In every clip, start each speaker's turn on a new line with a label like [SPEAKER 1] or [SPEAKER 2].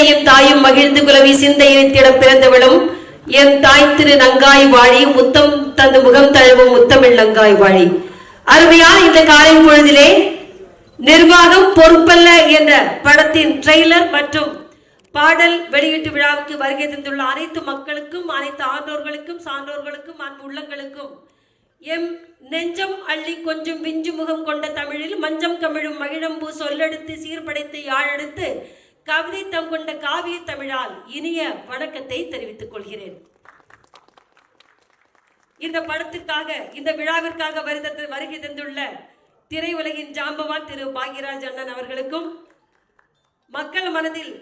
[SPEAKER 1] தந்தையும் தாயும் மகிழ்ந்து குலவி சிந்தையிடம் பிறந்தவளும் என் தாய் திரு நங்காய் வாழி முத்தம் தந்து முகம் தழுவும் முத்தமிழ் நங்காய் வாழி. அருமையான இந்த காலை பொழுதிலே நிர்வாகம் பொறுப்பல்ல என்ற படத்தின் ட்ரெய்லர் மற்றும் பாடல் வெளியீட்டு விழாவுக்கு வருகை தந்துள்ள அனைத்து மக்களுக்கும், அனைத்து ஆண்டோர்களுக்கும், சான்றோர்களுக்கும், அன்பு உள்ளங்களுக்கும் எம் நெஞ்சம் அள்ளி கொஞ்சம் விஞ்சு முகம் கொண்ட தமிழில் மஞ்சம் கமிழும் மகிழம்பூ சொல்லெடுத்து சீர்படைத்து யாழெடுத்து கவிதை தம் கொண்ட காவிய தமிழால் இனிய வணக்கத்தை தெரிவித்துக் கொள்கிறேன். இந்த படத்திற்காக, இந்த விழாவிற்காக வருகை தந்துள்ள திரையுலகின் ஜாம்பவான் திரு பாக்யராஜ் அண்ணன் அவர்களுக்கும், மக்கள் மனதில்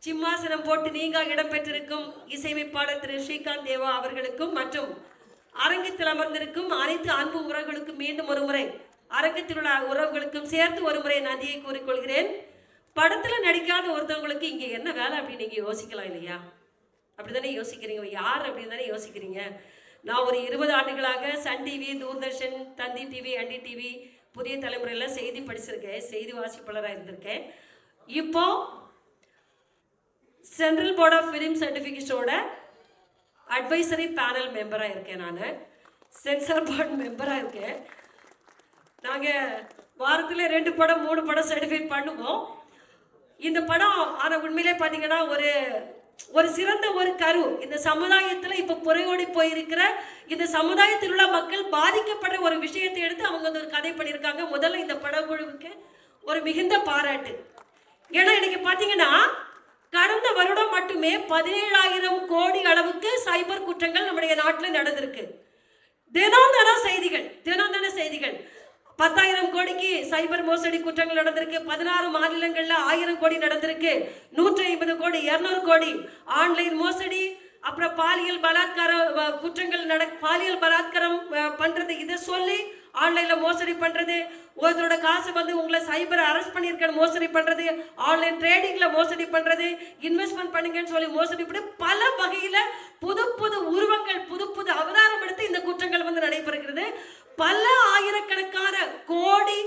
[SPEAKER 1] சிம்மாசனம் போட்டு நீங்க இடம்பெற்றிருக்கும் இசையமைப்பாளர் திரு ஸ்ரீகாந்த் தேவா அவர்களுக்கும் மற்றும் அரங்கத்தில் அமர்ந்திருக்கும் அனைத்து அன்பு உறவுகளுக்கும் மீண்டும் ஒரு முறை, அரங்கத்தில் உள்ள உறவுகளுக்கும் சேர்த்து ஒரு முறை நன்றியை கூறிக்கொள்கிறேன். படத்துல நடிக்காத ஒருத்தவங்களுக்கு இங்க என்ன வேலை அப்படின்னு நீங்க யோசிக்கலாம் இல்லையா? அப்படித்தானே யோசிக்கிறீங்க, யார் அப்படின்னு தானே யோசிக்கிறீங்க. நான் ஒரு 20 ஆண்டுகளாக Sun TV, Doordarshan, Thanthi TV, அண்டி டிவி, புதிய தலைமுறையில் செய்தி படிச்சிருக்கேன், செய்தி வாசிப்பாளராக இருந்திருக்கேன். இப்போ சென்ட்ரல் போர்ட் ஆஃப் ஃபிலிம் சர்டிஃபிகேஷனோட அட்வைசரி பேனல் மெம்பராக இருக்கேன். நான் சென்சார் போர்டு மெம்பராக இருக்கேன். நாங்கள் வாரத்தில் 2 படம் 3 படம் சர்டிஃபை பண்ணுவோம். இந்த படம் ஆனால் உண்மையிலே பார்த்தீங்கன்னா ஒரு சிறந்த ஒரு கரு. இந்த சமுதாயத்தில் இப்போ புறையோடி போயிருக்கிற இந்த சமுதாயத்தில் உள்ள மக்கள் பாதிக்கப்படுற ஒரு விஷயத்தை எடுத்து அவங்க ஒரு கதை பண்ணியிருக்காங்க. முதல்ல இந்த படக்குழுவுக்கு ஒரு மிகுந்த பாராட்டு. ஏன்னா இன்னைக்கு பார்த்தீங்கன்னா கடந்த வருடம் மட்டுமே 17,000 கோடி அளவுக்கு சைபர் குற்றங்கள் நம்முடைய நாட்டில் நடந்திருக்கு. தினம் செய்திகள் 10,000 கோடிக்கு சைபர் மோசடி குற்றங்கள் நடந்திருக்கு. 16 மாநிலங்கள்ல 1000 கோடி நடந்திருக்கு. 150 கோடி, 200 கோடி ஆன்லைன் மோசடி, அப்புறம் பாலியல் பலாத்காரம் பண்றது, இதை சொல்லி ஆன்லைன்ல மோசடி பண்றது, ஒருத்தரோட காசு உங்களை சைபர் அரெஸ்ட் பண்ணியிருக்க மோசடி பண்றது, ஆன்லைன் ட்ரேடிங்ல மோசடி பண்றது, இன்வெஸ்ட்மெண்ட் பண்ணுங்கன்னு சொல்லி மோசடி பண்ணி பல வகையில புது புது உருவங்கள், புது புது அவதாரம் எடுத்து இந்த குற்றங்கள் நடைபெறுகிறது. பல ஆயிரக்கணக்கான கோடி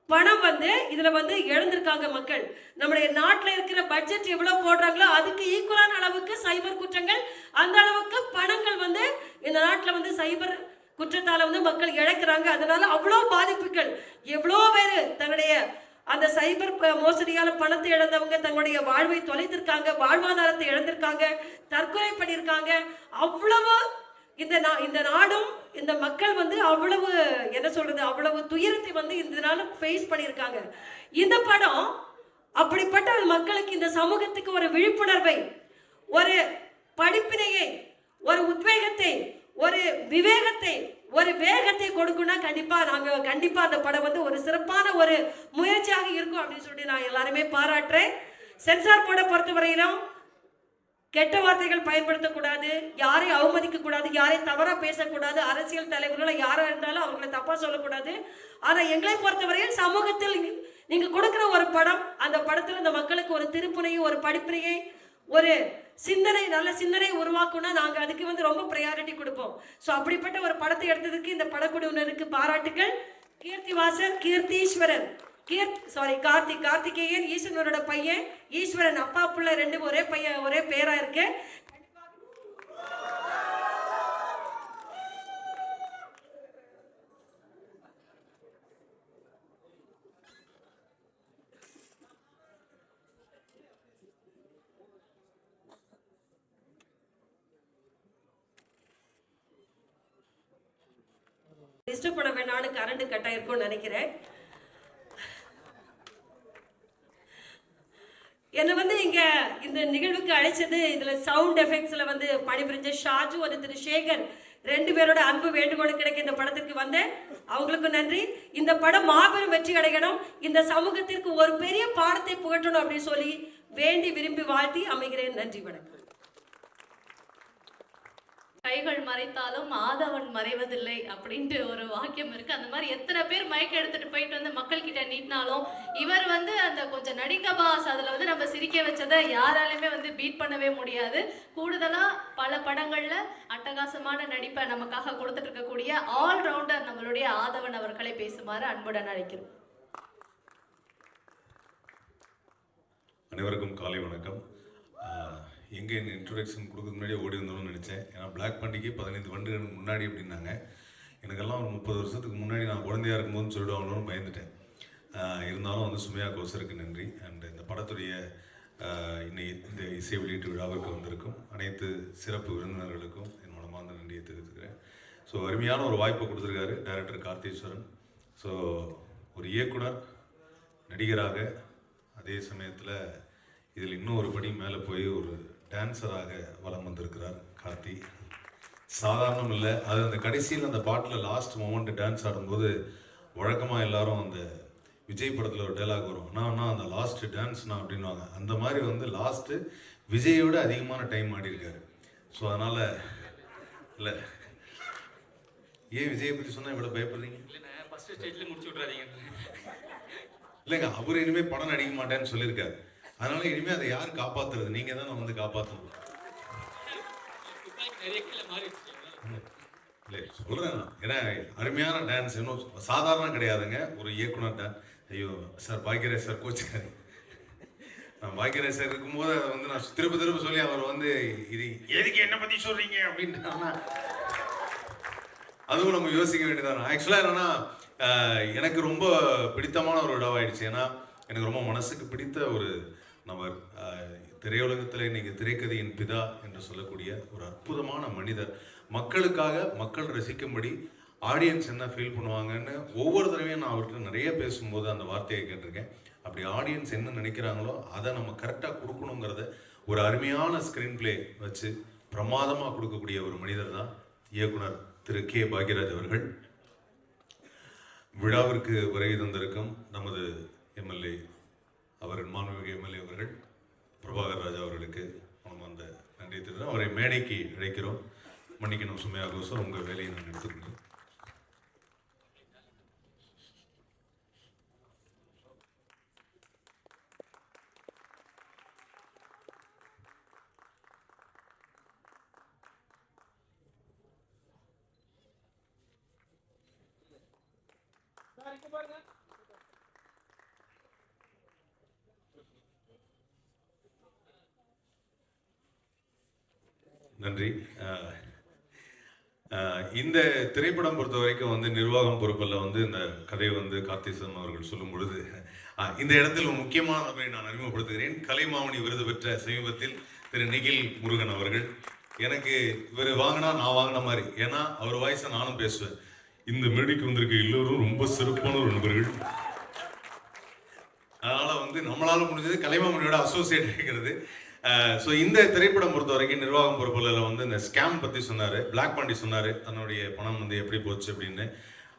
[SPEAKER 1] பணம் இதுல இழந்திருக்காங்க மக்கள். நம்முடைய நாட்டில் இருக்கிற பட்ஜெட் எவ்வளவு போடுறாங்களோ அதுக்கு ஈக்குவலான அளவுக்கு சைபர் குற்றங்கள், அந்த அளவுக்கு பணங்கள் இந்த நாட்டில் சைபர் குற்றத்தால மக்கள் இழக்கிறாங்க. அதனால அவ்வளோ பாதிப்புகள், எவ்வளோ பேரு தன்னுடைய அந்த சைபர் மோசடியால பணத்தை இழந்தவங்க தங்களுடைய வாழ்வை தொலைத்திருக்காங்க, வாழ்வாதாரத்தை இழந்திருக்காங்க, தற்கொலை பண்ணியிருக்காங்க. அவ்வளவு இந்த நாடும் இந்த மக்கள் அவ்வளவு என்ன சொல்றது, அவ்வளவு துயரத்தை இதனால ஃபேஸ் பண்ணியிருக்காங்க. இந்த படம் அப்படிப்பட்ட மக்களுக்கு, இந்த சமூகத்துக்கு ஒரு விழிப்புணர்வை, ஒரு படிப்பினையை, ஒரு உத்வேகத்தை, ஒரு விவேகத்தை, ஒரு வேகத்தை கொடுக்கணும். கண்டிப்பா அந்த படம் ஒரு சிறப்பான ஒரு முயற்சியாக இருக்கும் அப்படின்னு சொல்லி நான் எல்லாருமே பாராட்டுறேன். சென்சார் போர்டை பொறுத்தவரையிலும் கெட்ட வார்த்தைகள் பயன்படுத்தக்கூடாது, யாரையும் அவமதிக்க கூடாது, யாரையும் தவறா பேசக்கூடாது, அரசியல் தலைவர்களை யாரா இருந்தாலும் அவங்களை தப்பா சொல்லக்கூடாது. ஆனா எங்களை பொறுத்தவரையில் சமூகத்தில் நீங்க கொடுக்கிற ஒரு படம், அந்த படத்தில் இந்த மக்களுக்கு ஒரு திருப்புனையை, ஒரு படிப்பினையை, ஒரு சிந்தனை, நல்ல சிந்தனை உருவாக்குனா நாங்க அதுக்கு ரொம்ப ப்ரையாரிட்டி கொடுப்போம். ஸோ அப்படிப்பட்ட ஒரு படத்தை எடுத்ததுக்கு இந்த படக்குழுவினருக்கு பாராட்டுகள். கீர்த்திவாசன், கீர்த்தீஸ்வரன், கார்த்திகேயன், ஈஸ்வரனோட பையன் ஈஸ்வரன், அப்பா புள்ள 2 ஒரே பையன், ஒரே பேரா இருக்கு. டிஸ்டர்ப் பண்ண வேண்டாம்னு கரண்ட் கட் ஆயிருக்கும்னு நினைக்கிறேன். என்ன இங்க இந்த நிகழ்வுக்கு அழைச்சது, இதுல சவுண்ட் எஃபெக்ட்ஸ்ல பணிபுரிஞ்ச ஷாஜு, திரு சேகர் 2 பேரோட அன்பு வேண்டுகோள் கிடைக்க இந்த படத்திற்கு அவங்களுக்கு நன்றி. இந்த படம் மாபெரும் வெற்றி அடையணும், இந்த சமூகத்திற்கு ஒரு பெரிய பாடத்தை புகட்டணும் அப்படின்னு சொல்லி வேண்டி விரும்பி வாழ்த்தி அமைகிறேன். நன்றி, வணக்கம்.
[SPEAKER 2] கைகள் மறைத்தாலும் ஆதவன் மறைவதில்லை அப்படின்ட்டு ஒரு வாக்கியம் இருக்கு. அந்த மாதிரி எத்தனை பேர் மைக் எடுத்துட்டு போயிட்டு மக்கள் கிட்ட நீட்டினாலும் இவர் அந்த கொஞ்சம் நடிக்க பாஸ், அதுல நம்ம சிரிக்க வச்சதை யாராலுமே பீட் பண்ணவே முடியாது. கூடுதலா பல படங்கள்ல அட்டகாசமான நடிப்பை நமக்காக கொடுத்துட்டு இருக்கக்கூடிய ஆல்ரவுண்டர் நம்மளுடைய ஆதவன் அவர்களை பேசுமாறு அன்புடன் அழைக்கிறோம்.
[SPEAKER 3] அனைவருக்கும் காலை வணக்கம். எங்கே எங்கள் இன்ட்ரொடக்ஷன் கொடுக்குறது முன்னாடியே ஓடி வந்தோம்னு நினச்சேன். ஏன்னா பிளாக் பாண்டிக்கு 15 வருடங்களுக்கு முன்னாடி அப்படின்னாங்க. எனக்கெல்லாம் ஒரு 30 வருஷத்துக்கு முன்னாடி நான் குழந்தையாக இருக்கும்போதுன்னு சொல்லிடுவாங்களோன்னு பயந்துட்டேன். இருந்தாலும் வந்து சுமையா கோசருக்கு நன்றி. அண்ட் இந்த படத்துடைய இந்த இசை வெளியீட்டு விழாவிற்கு வந்திருக்கும் அனைத்து சிறப்பு விருந்தினர்களுக்கும் என் மனமார்ந்த நன்றியை தெரிவித்துக்கிறேன். ஸோ அருமையான ஒரு வாய்ப்பை கொடுத்துருக்காரு டைரக்டர் கார்த்தீஸ்வரன். ஸோ ஒரு இயக்குனர், நடிகராக, அதே சமயத்தில் இதில் இன்னும் ஒரு படி மேலே போய் ஒரு டான்ஸராக வலம் வந்திருக்கிறார் கார்த்தி. சாதாரணம் இல்லை. அது அந்த கடைசியில் அந்த பாட்டில் லாஸ்ட் மொமெண்ட் டான்ஸ் ஆடும்போது வழக்கமாக எல்லாரும் அந்த விஜய் படத்தில் ஒரு டைலாக் வரும், அண்ணா அந்த லாஸ்ட்டு டான்ஸ்ண்ணா அப்படின்வாங்க. அந்த மாதிரி வந்து லாஸ்ட்டு விஜயோட அதிகமான டைம் ஆடிருக்காரு. ஸோ அதனால் இல்லை, ஏன் விஜயை பற்றி சொன்னால் இவ்வளோ பயப்படுறீங்க?
[SPEAKER 4] இல்லைண்ணா, ஃபஸ்ட்டு ஸ்டேஜில் முடிச்சு விட்றாதீங்க.
[SPEAKER 3] இல்லைங்க, அவர் இனிமேல் படம் நடிக்க மாட்டேன்னு சொல்லியிருக்காரு. அதனால இனிமேல் அதை யார் காப்பாற்றுறது? நீங்கள் தான் வந்து காப்பாற்றணும். இல்லை சொல்கிறேன் நான், ஏன்னா அருமையான டான்ஸ், இன்னும் சாதாரண கிடையாதுங்க. ஒரு இயக்குனர் டான்ஸ். ஐயோ சார், பாக்யராஜ் சார் கோச்சுக்காரு. நான் பாக்யராஜ் சார் இருக்கும்போது அதை வந்து நான் திரும்ப சொல்லி அவர் வந்து இது எதுக்கு என்ன பற்றி சொல்கிறீங்க அப்படின்ட்டு அதுவும் நம்ம யோசிக்க வேண்டியதான. ஆக்சுவலாக என்னன்னா, எனக்கு ரொம்ப பிடித்தமான ஒரு விழாவாயிடுச்சு. ஏன்னா எனக்கு ரொம்ப மனசுக்கு பிடித்த ஒரு நபர், திரையுலகத்தில் இன்னைக்கு திரைக்கதையின் பிதா என்று சொல்லக்கூடிய ஒரு அற்புதமான மனிதர். மக்களுக்காக, மக்கள் ரசிக்கும்படி ஆடியன்ஸ் என்ன ஃபீல் பண்ணுவாங்கன்னு ஒவ்வொரு தடவையும் நான் அவர்கிட்ட நிறைய பேசும்போது அந்த வார்த்தையை கேட்டிருக்கேன். அப்படி ஆடியன்ஸ் என்ன நினைக்கிறாங்களோ அதை நம்ம கரெக்டாக கொடுக்கணுங்கிறத ஒரு அருமையான ஸ்க்ரீன் பிளே வச்சு பிரமாதமாக கொடுக்கக்கூடிய ஒரு மனிதர் தான் இயக்குனர் திரு கே பாக்யராஜ் அவர்கள். விழாவிற்கு வருகை தந்திருக்கும் நமது எம்எல்ஏ, அவர் மாண்புமிகு எம்எல்ஏ அவர்கள் பிரபாகர் ராஜா அவர்களுக்கு நம்ம அந்த நன்றி தெரிவித்து அவரை மேடைக்கு அழைக்கிறோம். மன்னிக்கணும் சுமையா கோசர், உங்கள் வேலையை நான் எடுத்துக்கணும். நன்றி. இந்த திரைப்படம் பொறுத்த வரைக்கும் வந்து நிர்வாகம் பொறுப்பில் வந்து இந்த கதையை வந்து கார்த்திசன் அவர்கள் சொல்லும் பொழுது இந்த இடத்தில் ஒரு முக்கியமான நபரை நான் அறிமுகப்படுத்துகிறேன். கலைமாமணி விருது பெற்ற சமீபத்தில் திரு நிகில் முருகன் அவர்கள். எனக்கு இவர் வாங்கினா நான் வாங்கின மாதிரி, ஏன்னா அவர் வாய்ஸை நானும் பேசுவேன். இந்த மேடைக்கு வந்திருக்க எல்லோரும் ரொம்ப சிறப்பான ஒரு நபர்கள். அதனால வந்து நம்மளால முடிஞ்சது கலைமாமணியோட அசோசியேட் ஆகிறது. ஸோ இந்த திரைப்படம் பொறுத்த வரைக்கும் நிர்வாகம் பொறுப்பில் வந்து இந்த ஸ்கேம் பற்றி சொன்னார், பிளாக் பாண்டி சொன்னார், தன்னுடைய பணம் வந்து எப்படி போச்சு அப்படின்னு.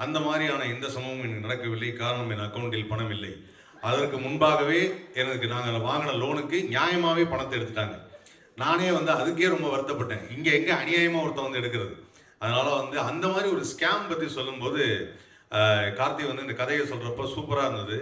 [SPEAKER 3] அந்த மாதிரியான எந்த சம்பவமும் எனக்கு நடக்கவில்லை. காரணம், என் அக்கௌண்ட்டில் பணம் இல்லை. அதற்கு முன்பாகவே எனக்கு நாங்கள் வாங்கின லோனுக்கு நியாயமாகவே பணத்தை எடுத்துட்டாங்க. நானே வந்து அதுக்கே ரொம்ப வருத்தப்பட்டேன். இங்கே எங்கே அநியாயமாக ஒருத்தன் வந்து எடுக்கிறது. அதனால் வந்து அந்த மாதிரி ஒரு ஸ்கேம் பற்றி சொல்லும்போது கார்த்தி வந்து இந்த கதையை சொல்கிறப்ப சூப்பராக இருந்தது.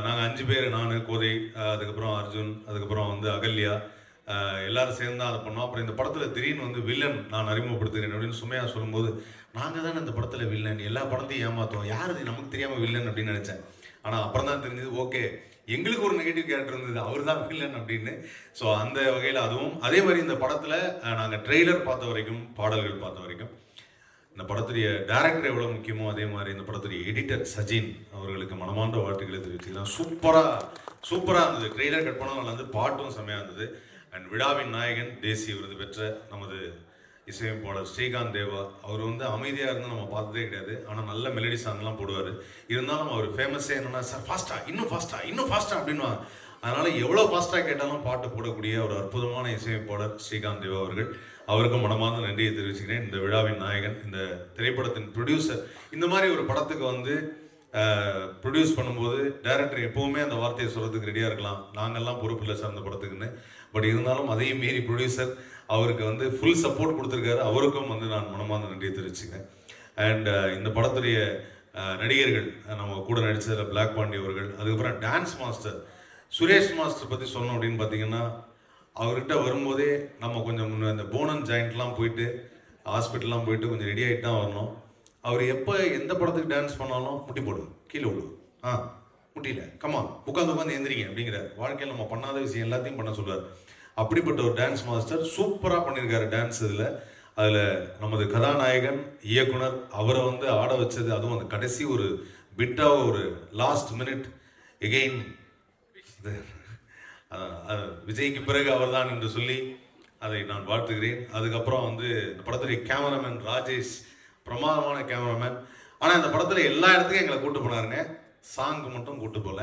[SPEAKER 3] நாங்கள் 5 பேர், நான், கோதை, அதுக்கப்புறம் அர்ஜுன், அதுக்கப்புறம் வந்து அகல்யா, எல்லாரும் சேர்ந்து தான் அதை பண்ணோம். அப்புறம் இந்த படத்தில் திடீர்னு வந்து வில்லன் நான் அறிமுகப்படுத்துகிறேன் அப்படின்னு சுமையா சொல்லும்போது, நாங்கள் தானே இந்த படத்தில் வில்லன், எல்லா படத்தையும் ஏமாற்றுவோம், யார் இது நமக்கு தெரியாமல் வில்லன் அப்படின்னு நினச்சேன். ஆனால் அப்புறம் தான் தெரிஞ்சது, ஓகே எங்களுக்கு ஒரு நெகட்டிவ் கேரக்டர் இருந்தது, அவர் தான் வில்லன் அப்படின்னு. ஸோ அந்த வகையில் அதுவும் அதே மாதிரி இந்த படத்தில் நாங்கள் ட்ரெய்லர் பார்த்த வரைக்கும், பாடல்கள் பார்த்த வரைக்கும், இந்த படத்துடைய டைரக்டர் எவ்வளோ முக்கியமோ அதே மாதிரி இந்த படத்துடைய எடிட்டர் சஜின் அவர்களுக்கு மனமார்ந்த வாழ்த்துக்களை தெரிவிச்சுக்கலாம். சூப்பராக இருந்தது. ட்ரெய்லர் கட் பண்ண வந்து பாட்டும் செம்மையாக இருந்தது. அண்ட் விழாவின் நாயகன், தேசிய விருது பெற்ற நமது இசையமைப்பாளர் ஸ்ரீகாந்த் தேவா, அவர் வந்து அமைதியாக இருந்து நம்ம பார்த்ததே கிடையாது. ஆனால் நல்ல மெலடி சாங்லாம் போடுவார். இருந்தாலும் அவர் ஃபேமஸே என்னென்னா, சார் ஃபாஸ்ட்டாக, இன்னும் ஃபாஸ்ட்டாக அப்படின்வாங்க. அதனால் எவ்வளோ ஃபாஸ்ட்டாக கேட்டாலும் பாட்டு போடக்கூடிய ஒரு அற்புதமான இசையமைப்பாளர் ஸ்ரீகாந்த் தேவா அவர்கள். அவருக்கும் மனமார்ந்த நன்றியை தெரிவிச்சுக்கிறேன். இந்த விழாவின் நாயகன், இந்த திரைப்படத்தின் ப்ரொடியூசர். இந்த மாதிரி ஒரு படத்துக்கு வந்து ப்ரொடியூஸ் பண்ணும்போது டைரக்டர் எப்போவுமே அந்த வார்த்தையை சொல்கிறதுக்கு ரெடியாக இருக்கலாம், நாங்கள்லாம் பொறுப்பில்லை சார் அந்த படத்துக்குன்னு. பட் இருந்தாலும் அதையும் மீறி ப்ரொடியூசர் அவருக்கு வந்து ஃபுல் சப்போர்ட் கொடுத்துருக்காரு. அவருக்கும் வந்து நான் மனமார்ந்த நன்றியை தெரிவிச்சுக்கிறேன். அண்ட் இந்த படத்துடைய நடிகர்கள், நம்ம கூட நடித்ததில் பிளாக் பாண்டி அவர்கள், அதுக்கப்புறம் டான்ஸ் மாஸ்டர் சுரேஷ் மாஸ்டர் பற்றி சொன்னோம் அப்படின்னு பார்த்தீங்கன்னா, அவர்கிட்ட வரும்போதே நம்ம கொஞ்சம் இந்த போனன் ஜாயிண்ட்லாம் போயிட்டு ஹாஸ்பிட்டல்லாம் போயிட்டு கொஞ்சம் ரெடி ஆகிட்டு தான் வரணும். அவர் எப்போ எந்த படத்துக்கு டான்ஸ் பண்ணாலும் முட்டி போடு, கீழே விடு, முட்டியில் கம்மா உட்காந்து எந்திரிங்க அப்படிங்கிறார். வாழ்க்கையில் நம்ம பண்ணாத விஷயம் எல்லாத்தையும் பண்ண சொல்லுவார். அப்படிப்பட்ட ஒரு டான்ஸ் மாஸ்டர் சூப்பராக பண்ணியிருக்காரு டான்ஸ் இதில். அதில் நமது கதாநாயகன் இயக்குனர் அவரை வந்து ஆட வச்சது, அதுவும் அந்த கடைசி ஒரு பிட்டாக ஒரு லாஸ்ட் மினிட் எகெயின் விஜய்க்கு பிறகு அவர்தான் என்று சொல்லி அதை நான் வாழ்த்துகிறேன். அதுக்கப்புறம் வந்து இந்த படத்துடைய கேமராமேன் ராஜேஷ், பிரமாதமான கேமராமேன். ஆனால் இந்த படத்தில் எல்லா இடத்துக்கும் எங்களை கூப்பிட்டு போனாருங்க, சாங்க்கு மட்டும் கூப்பிட்டு போகல.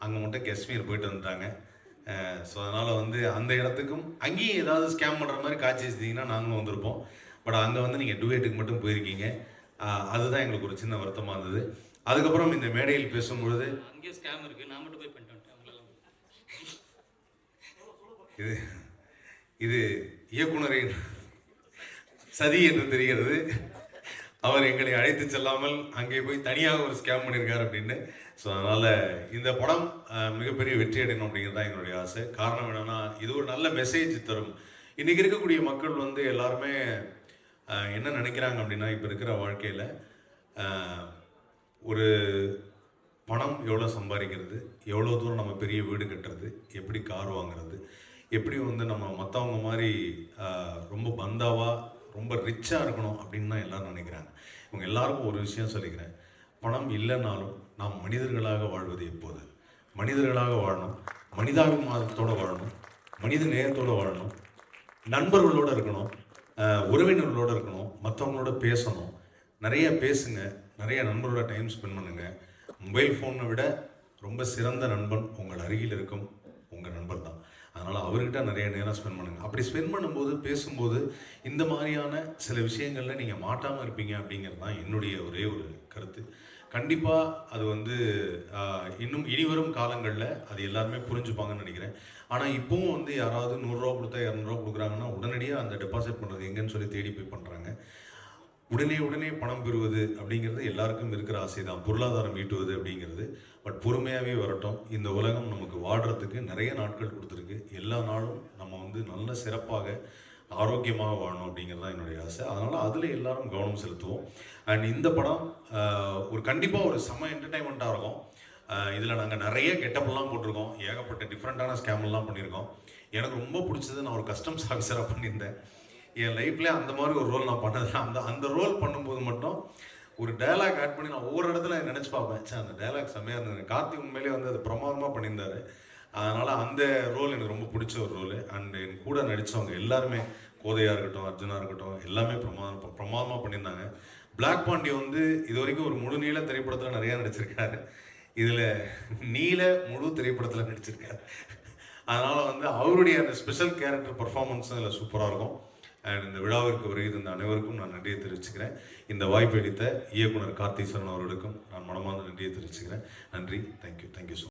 [SPEAKER 3] அங்கே மட்டும் காஷ்மீர் போயிட்டு வந்துட்டாங்க. ஸோ அதனால் வந்து அந்த இடத்துக்கும் அங்கேயும் ஏதாவது ஸ்கேம் பண்ணுற மாதிரி காட்சி வச்சிட்டிங்கன்னா நாங்களும் வந்திருப்போம். பட் அங்கே வந்து நீங்கள் டுவேட்டுக்கு மட்டும் போயிருக்கீங்க. அதுதான் எங்களுக்கு ஒரு சின்ன வருத்தமாக இருந்தது. அதுக்கப்புறம் இந்த மேடையில் பேசும்பொழுது
[SPEAKER 4] அங்கேயும் ஸ்கேம் இருக்கு, நான் மட்டும் போய் பண்ணிட்டு வந்துட்டேன் உங்களெல்லாம்.
[SPEAKER 3] இது இயக்குனரின் சதி என்று தெரிகிறது. அவர் எங்களை அழைத்து செல்லாமல் அங்கே போய் தனியாக ஒரு ஸ்கேம் பண்ணியிருக்காரு அப்படின்னு. ஸோ அதனால் இந்த படம் மிகப்பெரிய வெற்றி அடையணும் அப்படிங்கிறது தான் எங்களுடைய ஆசை. காரணம் என்னென்னா, இது ஒரு நல்ல மெசேஜ் தரும். இன்றைக்கி இருக்கக்கூடிய மக்கள் வந்து எல்லாருமே என்ன நினைக்கிறாங்க அப்படின்னா, இப்போ இருக்கிற வாழ்க்கையில் ஒரு பணம் எவ்வளோ சம்பாதிக்கிறது, எவ்வளோ தூரம் நம்ம பெரிய வீடு கட்டுறது, எப்படி கார் வாங்குறது, எப்படி வந்து நம்ம மற்றவங்க மாதிரி ரொம்ப பந்தாவாக ரொம்ப ரிச்சாக இருக்கணும் அப்படின்னு தான் எல்லோரும் நினைக்கிறாங்க. இவங்க எல்லாருக்கும் ஒரு விஷயம் சொல்லிக்கிறேன், பணம் இல்லைனாலும் நாம் மனிதர்களாக வாழ்வது எப்போது, மனிதர்களாக வாழணும், மனிதாபிமானத்தோடு வாழணும், மனித நேயத்தோடு வாழணும், நண்பர்களோடு இருக்கணும், உறவினர்களோடு இருக்கணும், மற்றவங்களோட பேசணும், நிறைய பேசுங்க, நிறைய நண்பரோட டைம் ஸ்பெண்ட் பண்ணுங்கள். மொபைல் ஃபோனை விட ரொம்ப சிறந்த நண்பன் உங்கள் அருகில் இருக்கும் உங்கள் நண்பர் தான். அதனால் அவர்கிட்ட நிறைய நேரம் ஸ்பெண்ட் பண்ணுங்கள். அப்படி ஸ்பெண்ட் பண்ணும்போது, பேசும்போது இந்த மாதிரியான சில விஷயங்களில் நீங்கள் மாட்டாமல் இருப்பீங்க அப்படிங்கிறது தான் என்னுடைய ஒரே ஒரு கருத்து. கண்டிப்பாக அது வந்து இன்னும் இனிவரும் காலங்களில் அது எல்லாருமே புரிஞ்சுப்பாங்கன்னு நினைக்கிறேன். ஆனால் இப்போவும் வந்து யாராவது 100 ரூபா கொடுத்தா 200 ரூபா கொடுக்குறாங்கன்னா உடனடியாக அந்த டெபாசிட் பண்ணுறது எங்கன்னு சொல்லி தேடி போய் பண்ணுறாங்க. உடனே பணம் பெறுவது அப்படிங்கிறது எல்லாருக்கும் இருக்கிற ஆசை தான், பொருளாதாரம் ஈட்டுவது அப்படிங்கிறது. பட் பொறுமையாகவே வரட்டும். இந்த உலகம் நமக்கு வாடுறதுக்கு நிறைய நாட்கள் கொடுத்துருக்கு. எல்லா நாளும் நம்ம வந்து நல்ல சிறப்பாக ஆரோக்கியமாக வாழணும் அப்படிங்கிறது தான் என்னுடைய ஆசை. அதனால் அதில் எல்லாரும் கவனம் செலுத்துவோம். அண்ட் இந்த படம் ஒரு கண்டிப்பாக ஒரு செம்ம என்டர்டைன்மெண்ட்டாக இருக்கும். இதில் நாங்கள் நிறைய கெட்டப்லாம் போட்டிருக்கோம், ஏகப்பட்ட டிஃப்ரெண்ட்டான ஸ்கேம்லாம் பண்ணியிருக்கோம். எனக்கு ரொம்ப பிடிச்சது, நான் ஒரு கஸ்டம்ஸ் ஆஃபீஸராக பண்ணியிருந்தேன். என் லைஃப்லேயே அந்த மாதிரி ஒரு ரோல் நான் பண்ணது. அந்த ரோல் பண்ணும்போது மட்டும் ஒரு டைலாக் ஆட் பண்ணி நான் ஒவ்வொரு இடத்துல நினச்சி பார்ப்பேன், சார் அந்த டைலாக் செம்மையாக இருந்தது. கார்த்தி உண்மையிலே வந்து அது பிரமாதமாக பண்ணியிருந்தார். அதனால் அந்த ரோல் எனக்கு ரொம்ப பிடிச்ச ஒரு ரோல். அண்ட் என் கூட நடித்தவங்க எல்லாருமே, கோதையாக இருக்கட்டும், அர்ஜுனாக இருக்கட்டும், எல்லாமே பிரமாதமாக பண்ணியிருந்தாங்க. பிளாக் பாண்டி வந்து இது வரைக்கும் ஒரு முழு நீள திரைப்படத்தில் நிறையா நடிச்சிருக்காரு. இதில் நீல முழு திரைப்படத்தில் நடிச்சிருக்காரு. அதனால் வந்து அவருடைய அந்த ஸ்பெஷல் கேரக்டர் பர்ஃபார்மன்ஸும் இதில் சூப்பராக இருக்கும். அண்ட் இந்த விழாவிற்கு வருகை தந்த அனைவருக்கும் நான் நன்றியை தெரிவிச்சுக்கிறேன். இந்த வாய்ப்பு அளித்த இயக்குனர் கார்த்தி சரண் அவர்களுக்கும் நான் மனமார்ந்த நன்றியை தெரிவிச்சுக்கிறேன். நன்றி. Thank you so much.